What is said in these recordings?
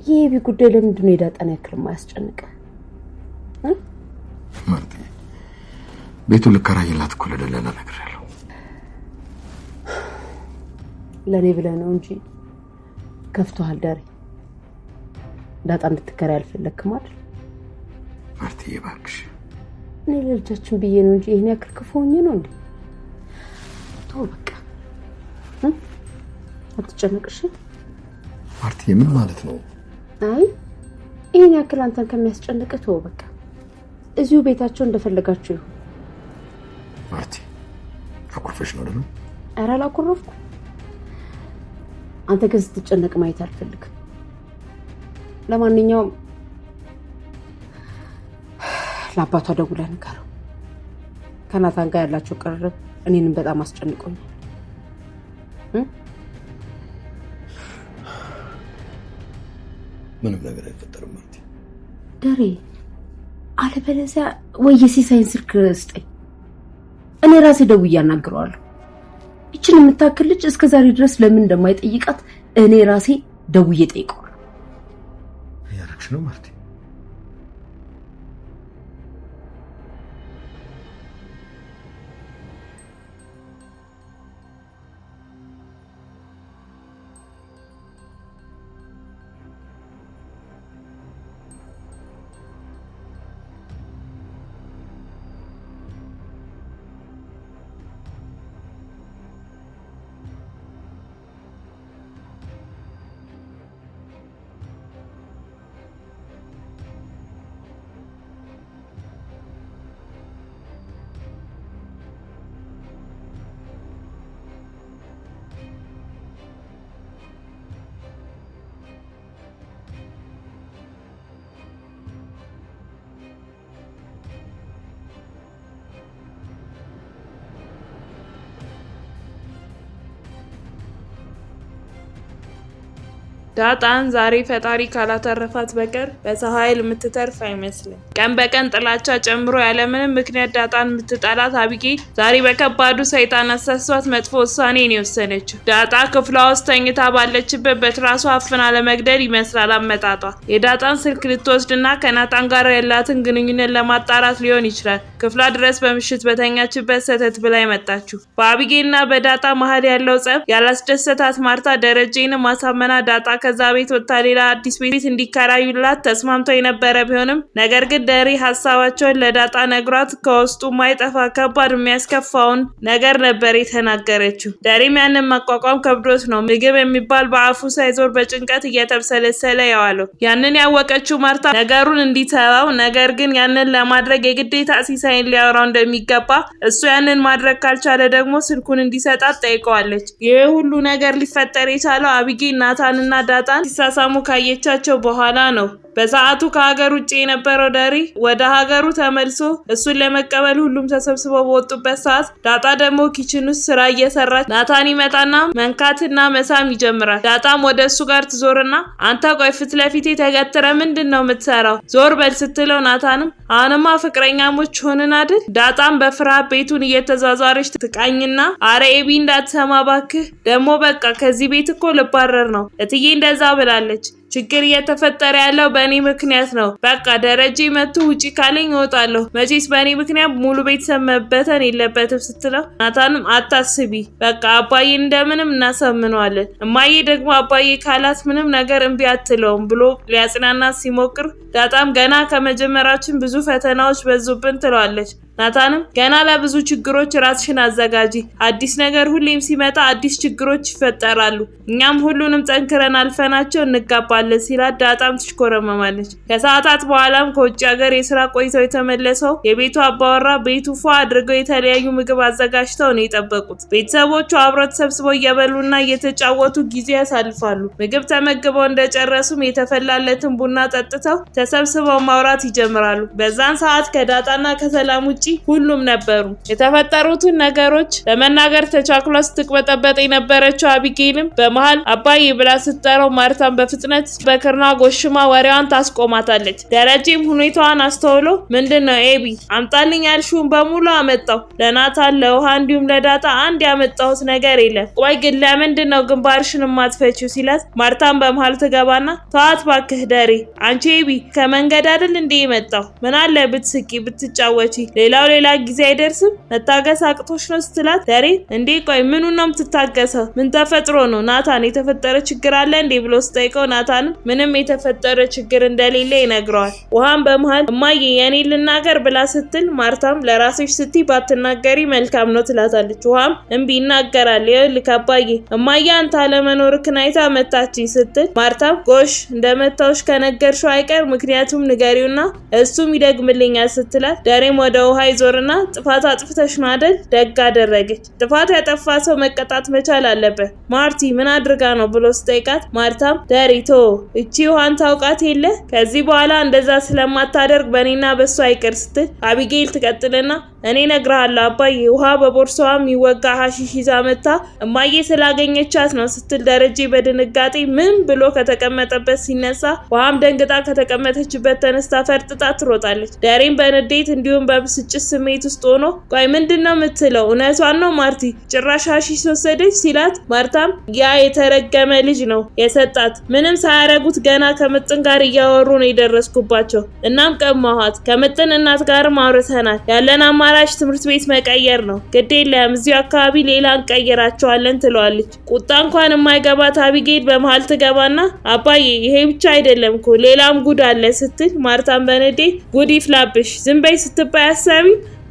ይሄ ቢጉዳይ ለምንድን ነው የዳጣን ያክል ማያስጨንቀ ማርቲ ቤቱ ልከራይላት እኮ ለደለና ነገር ያለው ለኔ ብለህ ነው እንጂ ከፍቶሃል ዳሪ ዳጣ እንድትከራይ አልፈለክም አይደል ማርቲ እባክሽ እኔ ለልጃችን ብዬ ነው እንጂ ይሄን ያክል ክፉኝ ነው እንዴ ተው በቃ አትጨነቅሽ ማርቲ ምን ማለት ነው አይ ይሄን ያክል አንተን ከሚያስጨንቅ ተው በቃ እዚሁ ቤታቸው እንደፈለጋችሁ ይሁን ማርቲ አኩርፈሽ ነው አይደል ኧረ አላኩረፍኩ አንተ ግን ስትጨነቅ ማየት አልፈልግም ለማንኛውም ለአባቷ ደውላ ንገረው ከናታን ጋር ያላችሁ ቅርርብ እኔንም በጣም አስጨንቆኛል ምንም ነገር አይፈጠርም ማርቲ ደሬ አለበለዚያ ወይሲሳይን ስልክ ስጠኝ እኔ ራሴ ደውዬ አናግረዋለሁ እቺን የምታክል ልጅ እስከዛሬ ድረስ ለምን እንደማይጠይቃት እኔ ራሴ ደውዬ ጠይቀዋለሁ ያረክሽ ነው ማርቲ ዳጣን ዛሬ ፈጣሪ ካላተረፋት በቀር በፀሐይል የምትተርፍ አይመስልም። ቀን በቀን ጥላቻ ጨምሮ ያለምንም ምክንያት ዳጣን የምትጠላት አቢጌል ዛሬ በከባዱ ሰይጣን አሳስቷት መጥፎ ውሳኔን የወሰነችው። ዳጣ ክፍሏ ውስጥ ተኝታ ባለችበት በትራሷ አፍና ለመግደል ይመስላል አመጣጧ። የዳጣን ስልክ ልትወስድና ከናታን ጋር ያላትን ግንኙነት ለማጣራት ሊሆን ይችላል ክፍሏ ድረስ በምሽት በተኛችበት ሰተት ብላ መጣችው። በአቢጌልና በዳጣ መሃል ያለው ጸብ ያላስደሰታት ማርታ ደረጀን ማሳመና ዳጣ ከዛ ቤት ወጣ ሌላ አዲስ ቤት እንዲከራዩላት ተስማምተው የነበረ ቢሆንም ነገር ግን ደሪ ሐሳባቸውን ለዳጣ ነግሯት ከውስጡ ማይጠፋ ከባድ የሚያስከፋውን ነገር ነበር የተናገረችው። ደሪም ያንን መቋቋም ከብዶት ነው ምግብ የሚባል በአፉ ሳይዞር በጭንቀት እየተብሰለሰለ ያዋለው። ያንን ያወቀችው ማርታ ነገሩን እንዲተዋው ነገር ግን ያንን ለማድረግ የግዴታ ሲሳይን ሊያወራው እንደሚገባ እሱ ያንን ማድረግ ካልቻለ ደግሞ ስልኩን እንዲሰጣት ጠይቀዋለች። ይሄ ሁሉ ነገር ሊፈጠር የቻለው አቢጌል ናታንና ዳጣን ሲሳሳሙ ካየቻቸው በኋላ ነው። በሰዓቱ ከሀገር ውጪ የነበረው ደሪ ወደ ሀገሩ ተመልሶ እሱን ለመቀበል ሁሉም ተሰብስበው በወጡበት ሰዓት ዳጣ ደግሞ ኪችን ውስጥ ስራ እየሰራች ናታን ይመጣና መንካትና መሳም ይጀምራል። ዳጣም ወደ እሱ ጋር ትዞርና አንተ ቆይ ፊት ለፊቴ ተገትረ ምንድነው የምትሰራው ዞር በል ስትለው ናታንም አሁንማ ፍቅረኛሞች ሆንን አይደል? ዳጣም በፍርሃት ቤቱን እየተዛዛረች ትቃኝና አረ ኤቢ እንዳትሰማ ባክህ ደግሞ በቃ ከዚህ ቤት እኮ ልባረር ነው እትዬ እንደዛ ብላለች ችግር እየተፈጠረ ያለው በእኔ ምክንያት ነው በቃ ደረጀ መጥቶ ውጪ ካለኝ እወጣለሁ መቼስ በእኔ ምክንያት ሙሉ ቤተሰብ መበተን የለበትም ስትለው ናታንም አታስቢ በቃ አባዬ እንደምንም እናሳምነዋለን እማዬ ደግሞ አባዬ ካላት ምንም ነገር እምቢ አትለውም ብሎ ሊያጽናናት ሲሞክር ዳጣም ገና ከመጀመራችን ብዙ ፈተናዎች በዙብን ትለዋለች። ናታንም ገና ለብዙ ችግሮች ራስሽን አዘጋጂ አዲስ ነገር ሁሌም ሲመጣ አዲስ ችግሮች ይፈጠራሉ እኛም ሁሉንም ጠንክረን አልፈናቸው እንጋባለን ሲላት ዳጣም ትሽኮረመማለች። ከሰዓታት በኋላም ከውጭ ሀገር የስራ ቆይተው የተመለሰው የቤቱ አባወራ ቤቱ ፏ አድርገው የተለያዩ ምግብ አዘጋጅተው ነው የጠበቁት። ቤተሰቦቹ አብረው ተሰብስበው እየበሉና እየተጫወቱ ጊዜ ያሳልፋሉ። ምግብ ተመግበው እንደጨረሱም የተፈላለትን ቡና ጠጥተው ተሰብስበው ማውራት ይጀምራሉ። በዛን ሰዓት ከዳጣና ከሰላም ውጪ ሁሉም ነበሩ። የተፈጠሩትን ነገሮች ለመናገር ተቻክሏ ስትቅበጠበጥ የነበረችው አቢጌልም በመሃል አባዬ ብላ ስትጠራው ማርታን በፍጥነት በክርና ጎሽማ ወሬዋን ታስቆማታለች። ደረጀም ሁኔታዋን አስተውሎ ምንድነው ኤቢ አምጣልኝ ያልሽውን በሙሉ አመጣው፣ ለናታን ለውሃ እንዲሁም ለዳጣ አንድ ያመጣሁት ነገር የለም። ቆይ ግን ለምንድነው ግንባርሽን ማትፈቺው ሲላት ማርታን በመሃል ትገባና ተዋት ባክህ ደሬ፣ አንቺ ኤቢ ከመንገድ አይደል እንዴ የመጣው? ምን አለ ብትስቂ ብትጫወቺ፣ ሌላ ጊዜ አይደርስም? መታገስ አቅቶሽ ነው ስትላት ደሬ እንዴ ቆይ ምኑን ነው የምትታገሰው? ምን ተፈጥሮ ነው ናታን የተፈጠረ ችግር አለ እንዴ ብሎ ስጠይቀው ናታንም ምንም የተፈጠረ ችግር እንደሌለ ይነግረዋል። ውሃም በመሃል እማዬ የኔ ልናገር ብላ ስትል ማርታም ለራስሽ ስትይ ባትናገሪ መልካም ነው ትላታለች። ውሃም እምቢ ይናገራል። ይልክ አባዬ እማዬ አንተ አለመኖርክን አይታ መታችኝ ስትል ማርታም ጎሽ እንደመታውሽ ከነገርሽው አይቀር ምክንያቱም ንገሪውና እሱም ይደግምልኛል ስትላት ደሬም ወደ ውሃ ይዞርና ጥፋት አጥፍተሽ ነው አይደል? ደግ አደረገች። ጥፋት ያጠፋ ሰው መቀጣት መቻል አለበት። ማርቲ ምን አድርጋ ነው ብሎ ስጠይቃት ማርታም ደሪቶ እቺ ውሃን ታውቃት የለ ከዚህ በኋላ እንደዛ ስለማታደርግ በኔና በሷ አይቀር ስትል አቢጌል ትቀጥልና እኔ ነግርሃለሁ አባዬ ውሃ በቦርሳዋ የሚወጋ ሐሺሽ ይዛ መታ እማዬ ስላገኘቻት ነው ስትል ደረጀ በድንጋጤ ምን ብሎ ከተቀመጠበት ሲነሳ ውሃም ደንግጣ ከተቀመጠችበት ተነስታ ፈርጥጣ ትሮጣለች። ደሬም በንዴት እንዲሁም በብስጭት ስሜት ውስጥ ሆኖ ቆይ ምንድነው የምትለው? እውነቷን ነው ማርቲ ጭራሽ ሐሺሽ ወሰደች ሲላት ማርታም ያ የተረገመ ልጅ ነው የሰጣት፣ ምንም ሳያረጉት ገና ከምጥን ጋር እያወሩ ነው የደረስኩባቸው። እናም ቀማኋት። ከምጥን እናት ጋርም አውርተናል። ያለን አማራጭ ትምህርት ቤት መቀየር ነው። ግድ የለም እዚሁ አካባቢ ሌላ እንቀይራቸዋለን ትለዋለች። ቁጣ እንኳን የማይገባት አቢጌል በመሃል ትገባና አባዬ ይሄ ብቻ አይደለም እኮ ሌላም ጉድ አለ ስትል ማርታን በንዴት ጉድ ይፍላብሽ ዝም በይ ስትባይ አሰቢ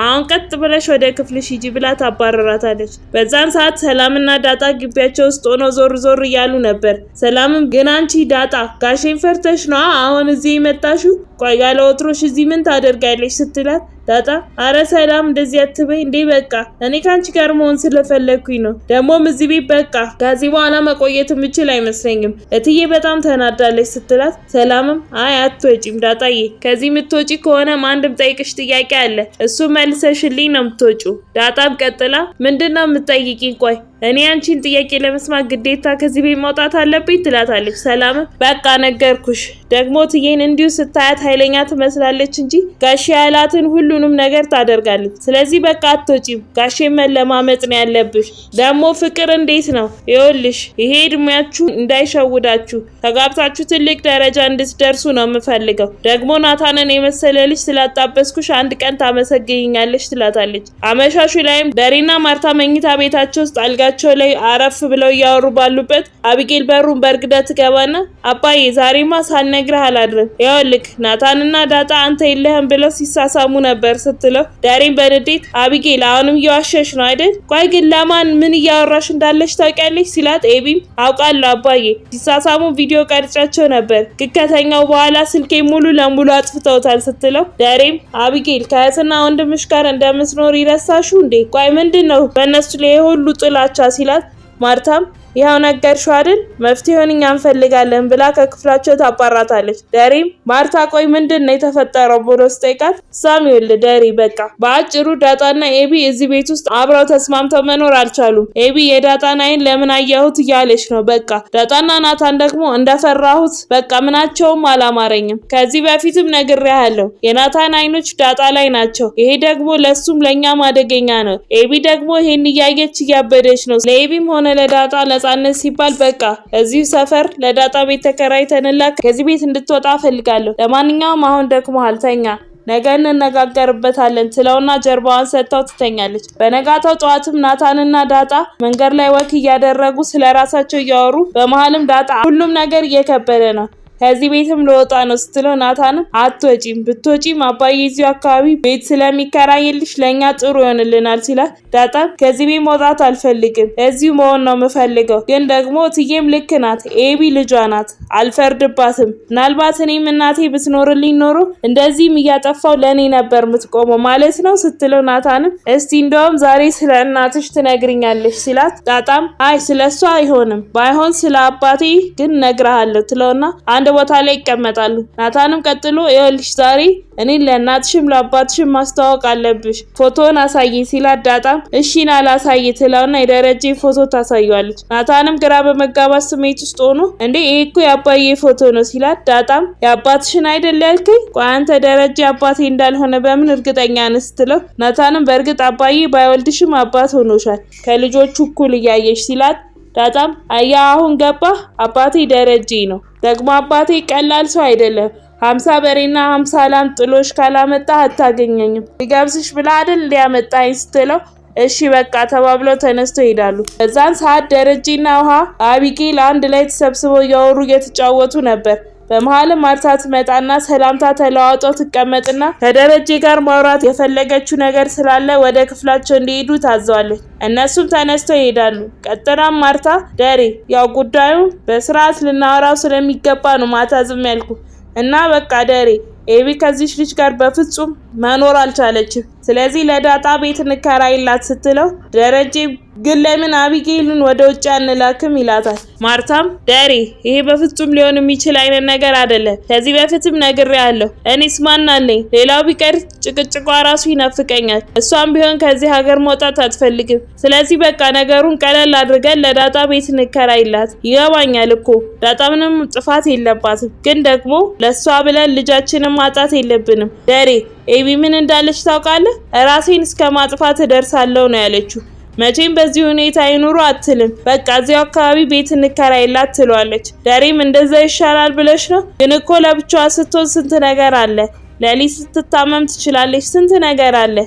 አሁን ቀጥ ብለሽ ወደ ክፍልሽ ሂጂ ብላ ታባረራታለች። በዛን ሰዓት ሰላምና ዳጣ ግቢያቸው ውስጥ ሆነው ዞር እያሉ ነበር። ሰላምም ግን አንቺ ዳጣ ጋሼን ፈርተሽ ነው አሁን እዚህ የመጣሽው? ቆይ ያለ ወትሮሽ እዚህ ምን ታደርጋለሽ ስትላት ዳጣ አረ ሰላም እንደዚህ አትበይ እንዴ በቃ እኔ ካንቺ ጋር መሆን ስለፈለኩኝ ነው። ደሞም እዚህ ቤት በቃ ከዚህ በኋላ መቆየት የምችል አይመስለኝም እትዬ በጣም ተናዳለች ስትላት ሰላምም አይ አትወጪም ዳጣዬ፣ ከዚህ የምትወጪ ከሆነ ማንድም ጠይቅሽ ጥያቄ አለ እሱ መልሰሽልኝ ነው የምትወጪው። ዳጣም ቀጥላ ምንድነው የምትጠይቂኝ? ቆይ እኔ አንቺን ጥያቄ ለመስማት ግዴታ ከዚህ ቤት መውጣት አለብኝ ትላታለች። ሰላምም በቃ ነገርኩሽ፣ ደግሞ ትዬን እንዲሁ ስታያት ኃይለኛ ትመስላለች እንጂ ጋሼ ያላትን ሁሉንም ነገር ታደርጋለች። ስለዚህ በቃ አትወጪም፣ ጋሼን መለማመጥ ነው ያለብሽ። ደግሞ ፍቅር እንዴት ነው? ይኸውልሽ ይሄ እድሜያችሁ እንዳይሸውዳችሁ፣ ተጋብታችሁ ትልቅ ደረጃ እንድትደርሱ ነው የምፈልገው። ደግሞ ናታንን የመሰለ ልጅ ስላጣበስኩሽ አንድ ቀን ታመሰግኛለሽ ትላታለች። አመሻሹ ላይም ደሬና ማርታ መኝታ ቤታቸው ውስጥ አልጋ ላይ አረፍ ብለው እያወሩ ባሉበት አቢጌል በሩን በርግዳ ትገባና አባዬ ዛሬማ ሳልነግርህ አላድርም፣ ይኸውልህ ናታንና ዳጣ አንተ የለህም ብለው ሲሳሳሙ ነበር ስትለው ዳሬን በንዴት አቢጌል አሁንም እየዋሸሽ ነው አይደል? ቆይ ግን ለማን ምን እያወራሽ እንዳለሽ ታውቂያለሽ ሲላት ኤቢም አውቃለሁ አባዬ ሲሳሳሙ ቪዲዮ ቀርጫቸው ነበር፣ ግን ከተኛው በኋላ ስልኬ ሙሉ ለሙሉ አጥፍተውታል ስትለው ዳሬም አቢጌል ከእህትና ወንድምሽ ጋር እንደምትኖር ይረሳሹ እንዴ? ቆይ ምንድነው በእነሱ ላይ ሁሉ ጥላቻ ሲላት ማርታም ይኸው ነገርሽው አይደል መፍትሄውን እኛ እንፈልጋለን ብላ ከክፍላቸው ታባራታለች። ደሬም ማርታ ቆይ ምንድነው የተፈጠረው ብሎ ስጠይቃት ሳም ይኸውልህ ደሬ በቃ በአጭሩ ዳጣና ኤቢ እዚህ ቤት ውስጥ አብረው ተስማምተው መኖር አልቻሉም። ኤቢ የዳጣን አይን ለምን አያሁት እያለች ነው። በቃ ዳጣና ናታን ደግሞ እንደፈራሁት በቃ ምናቸውም አላማረኝም። ከዚህ በፊትም ነግሬያለሁ የናታን አይኖች ዳጣ ላይ ናቸው። ይሄ ደግሞ ለሱም ለኛም አደገኛ ነው። ኤቢ ደግሞ ይሄን እያየች እያበደች ነው። ለኤቢም ሆነ ለዳጣ ነፃነት ሲባል በቃ እዚሁ ሰፈር ለዳጣ ቤት ተከራይተንላት ከዚህ ቤት እንድትወጣ ፈልጋለሁ። ለማንኛውም አሁን ደክሞሃል ተኛ፣ ነገ እንነጋገርበታለን ትለውና ጀርባዋን ሰጥታው ትተኛለች። በነጋታው ጠዋትም ናታንና ዳጣ መንገድ ላይ ወክ እያደረጉ ስለራሳቸው እያወሩ በመሃልም ዳጣ ሁሉም ነገር እየከበደ ነው ከዚህ ቤትም ለወጣ ነው ስትለው ናታንም አትወጪም፣ ብትወጪም አባዬ እዚሁ አካባቢ ቤት ስለሚከራይልሽ ለኛ ጥሩ ይሆንልናል ሲላት ዳጣም ከዚህ ቤት መውጣት አልፈልግም እዚሁ መሆን ነው የምፈልገው፣ ግን ደግሞ ትዬም ልክ ናት ኤቢ ልጇ ናት አልፈርድባትም፣ ምናልባት እኔም እናቴ ብትኖርልኝ ኖሮ እንደዚህም እያጠፋው ለኔ ነበር የምትቆመው ማለት ነው ስትለው ናታንም እስቲ እንደውም ዛሬ ስለ እናትሽ ትነግሪኛለሽ ሲላት ዳጣም አይ ስለሷ አይሆንም ባይሆን ስለ አባቴ ግን ነግርሃለሁ ትለውና አንድ ቦታ ላይ ይቀመጣሉ። ናታንም ቀጥሎ ይኸውልሽ ዛሬ እኔን ለእናትሽም ለአባትሽም ማስተዋወቅ አለብሽ፣ ፎቶን አሳይኝ ሲላት ዳጣም እሺ ና ላሳይ ትለውና የደረጀ ፎቶ ታሳየዋለች። ናታንም ግራ በመጋባት ስሜት ውስጥ ሆኖ እንዴ ይሄ እኮ የአባዬ ፎቶ ነው ሲላት ዳጣም የአባትሽን አይደል ያልከኝ? ቆይ አንተ ደረጀ አባቴ እንዳልሆነ በምን እርግጠኛ ነህ ስትለው ናታንም በእርግጥ አባዬ ባይወልድሽም አባት ሆኖሻል ከልጆቹ እኩል እያየሽ ሲላት ዳጣም አያ አሁን ገባህ? አባቴ ደረጀ ነው። ደግሞ አባቴ ቀላል ሰው አይደለም። 50 በሬና 50 ላም ጥሎሽ ካላመጣህ አታገኘኝም። ሊጋብዝሽ ብላ አይደል ሊያመጣኝ ስትለው እሺ በቃ ተባብለው ተነስተው ይሄዳሉ። በዛን ሰዓት ደረጀና ውሃ አቢጌል አንድ ላይ ተሰብስበው እያወሩ እየተጫወቱ ነበር። በመሃልም ማርታ ትመጣና ሰላምታ ተለዋውጠው ትቀመጥና ከደረጀ ጋር ማውራት የፈለገችው ነገር ስላለ ወደ ክፍላቸው እንዲሄዱ ታዘዋለች። እነሱም ተነስተው ይሄዳሉ። ቀጥራም ማርታ ደሬ ያው ጉዳዩ በስርዓት ልናወራው ስለሚገባ ነው ማታ ዝም ያልኩ እና በቃ ደሬ ኤቢ ከዚህ ልጅ ጋር በፍጹም መኖር አልቻለችም። ስለዚህ ለዳጣ ቤት እንከራይላት ስትለው ደረጀ ግን ለምን አቢጌልን ወደ ውጭ አንላክም ይላታል። ማርታም ደሬ ይሄ በፍጹም ሊሆን የሚችል አይነት ነገር አይደለም። ከዚህ በፊትም ነግሬያለሁ። እኔስ ማን አለኝ? ሌላው ቢቀር ጭቅጭቋ ራሱ ይናፍቀኛል። እሷም ቢሆን ከዚህ ሀገር መውጣት አትፈልግም። ስለዚህ በቃ ነገሩን ቀለል አድርገን ለዳጣ ቤት እንከራይላት። ይገባኛል እኮ ዳጣ ምንም ጥፋት የለባትም፣ ግን ደግሞ ለሷ ብለን ልጃችንን ማጣት የለብንም። ደሬ ኤቢ ምን እንዳለች ታውቃለህ? ራሴን እስከ ማጥፋት እደርሳለሁ ነው ያለችው። መቼም በዚህ ሁኔታ አይኑሩ አትልም። በቃ እዚያው አካባቢ ቤት እንከራይላት ትሏለች። ደሬም እንደዛ ይሻላል ብለሽ ነው? ግን እኮ ለብቻዋ ስትሆን ስንት ነገር አለ። ለሊት ስትታመም ትችላለች። ስንት ነገር አለ።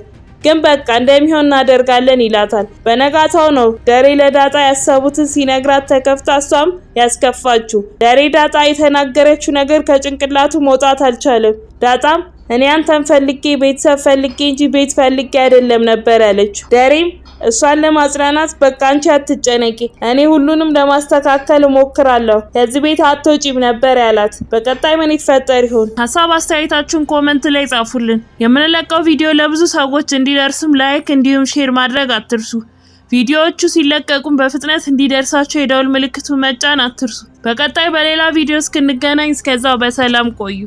ግን በቃ እንደሚሆን እናደርጋለን ይላታል። በነጋታው ነው ደሬ ለዳጣ ያሰቡትን ሲነግራት ተከፍታ እሷም ያስከፋችው። ደሬ ዳጣ የተናገረችው ነገር ከጭንቅላቱ መውጣት አልቻለም። ዳጣም እኔ አንተን ፈልጌ ቤተሰብ ፈልጌ እንጂ ቤት ፈልጌ አይደለም ነበር ያለችው። ደሬም እሷን ለማጽናናት በቃ አንቺ አትጨነቂ፣ እኔ ሁሉንም ለማስተካከል እሞክራለሁ፣ ከዚህ ቤት አትወጪም ነበር ያላት። በቀጣይ ምን ይፈጠር ይሆን? ሀሳብ አስተያየታችሁን ኮሜንት ላይ ጻፉልን። የምንለቀው ቪዲዮ ለብዙ ሰዎች እንዲደርስም ላይክ እንዲሁም ሼር ማድረግ አትርሱ። ቪዲዮዎቹ ሲለቀቁም በፍጥነት እንዲደርሳችሁ የደውል ምልክቱን መጫን አትርሱ። በቀጣይ በሌላ ቪዲዮ እስክንገናኝ እስከዛው በሰላም ቆዩ።